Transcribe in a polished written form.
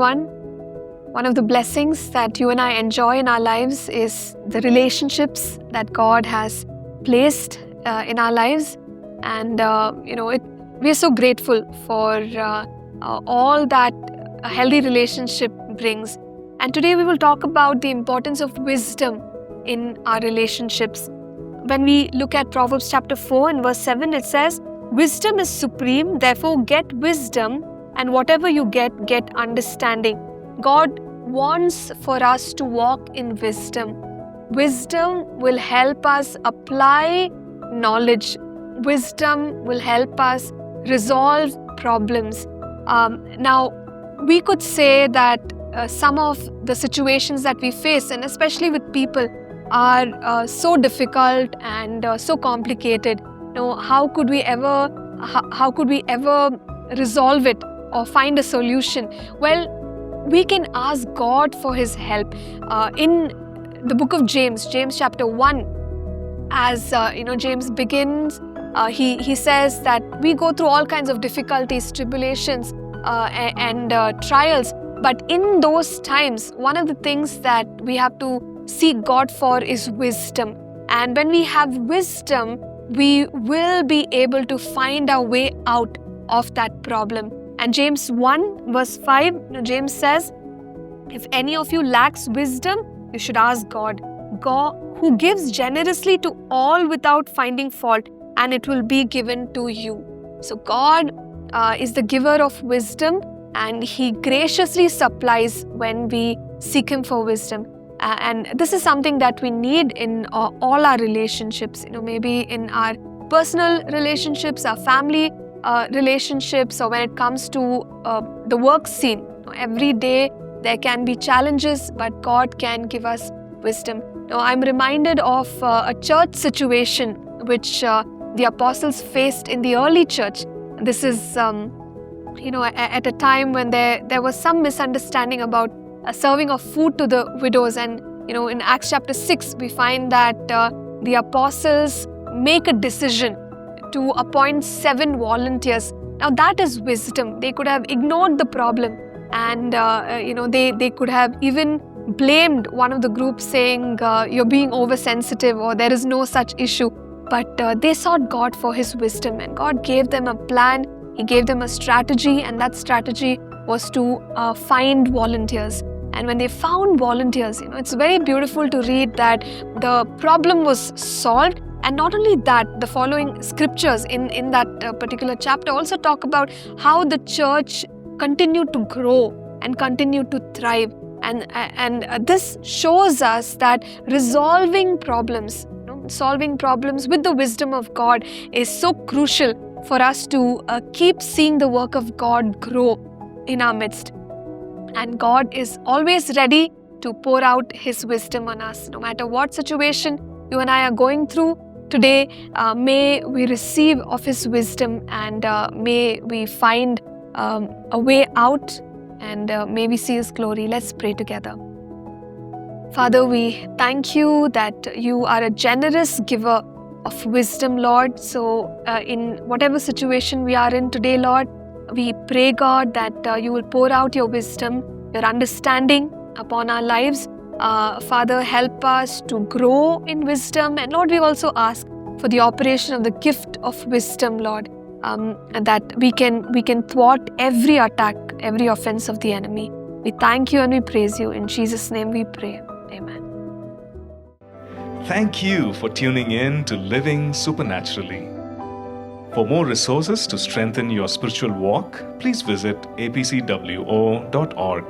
everyone. One of the blessings that you and I enjoy in our lives is the relationships that God has placed in our lives. And, we are so grateful for all that a healthy relationship brings. And today we will talk about the importance of wisdom in our relationships. When we look at Proverbs chapter 4 and verse 7, it says, "Wisdom is supreme, therefore get wisdom, and whatever you get understanding." God wants for us to walk in wisdom. Wisdom will help us apply knowledge. Wisdom will help us resolve problems. Now, we could say that some of the situations that we face, and especially with people, are so difficult and so complicated. How could we ever resolve it or find a solution? Well, we can ask God for His help. In the book of James chapter 1, as James begins, he says that we go through all kinds of difficulties, tribulations, and trials. But in those times, one of the things that we have to seek God for is wisdom. And when we have wisdom, we will be able to find our way out of that problem. And James 1 verse 5, James says, "If any of you lacks wisdom, you should ask God, who gives generously to all without finding fault, and it will be given to you." So God is the giver of wisdom, and He graciously supplies when we seek Him for wisdom. And this is something that we need in all our relationships, maybe in our personal relationships, our family relationships, or when it comes to the work scene. Every day there can be challenges, but God can give us wisdom. I'm reminded of a church situation which the apostles faced in the early church. This is, at a time when there was some misunderstanding about serving of food to the widows. And, in Acts chapter 6, we find that the apostles make a decision to appoint 7 volunteers. Now that is wisdom. They could have ignored the problem, and they could have even blamed one of the groups, saying you're being oversensitive or there is no such issue. But they sought God for His wisdom, and God gave them a plan. He gave them a strategy, and that strategy was to find volunteers. And when they found volunteers, it's very beautiful to read that the problem was solved. And not only that, the following scriptures in that particular chapter also talk about how the church continued to grow and continued to thrive. And this shows us that resolving problems with the wisdom of God is so crucial for us to keep seeing the work of God grow in our midst. And God is always ready to pour out His wisdom on us. No matter what situation you and I are going through today, may we receive of His wisdom, and may we find a way out, and may we see His glory. Let's pray together. Father, we thank You that You are a generous giver of wisdom, Lord. So in whatever situation we are in today, Lord, we pray, God, that You will pour out Your wisdom, Your understanding upon our lives. Father, help us to grow in wisdom. And Lord, we also ask for the operation of the gift of wisdom, Lord, and that we can thwart every attack, every offense of the enemy. We thank You and we praise You. In Jesus' name we pray. Amen. Thank you for tuning in to Living Supernaturally. For more resources to strengthen your spiritual walk, please visit apcwo.org.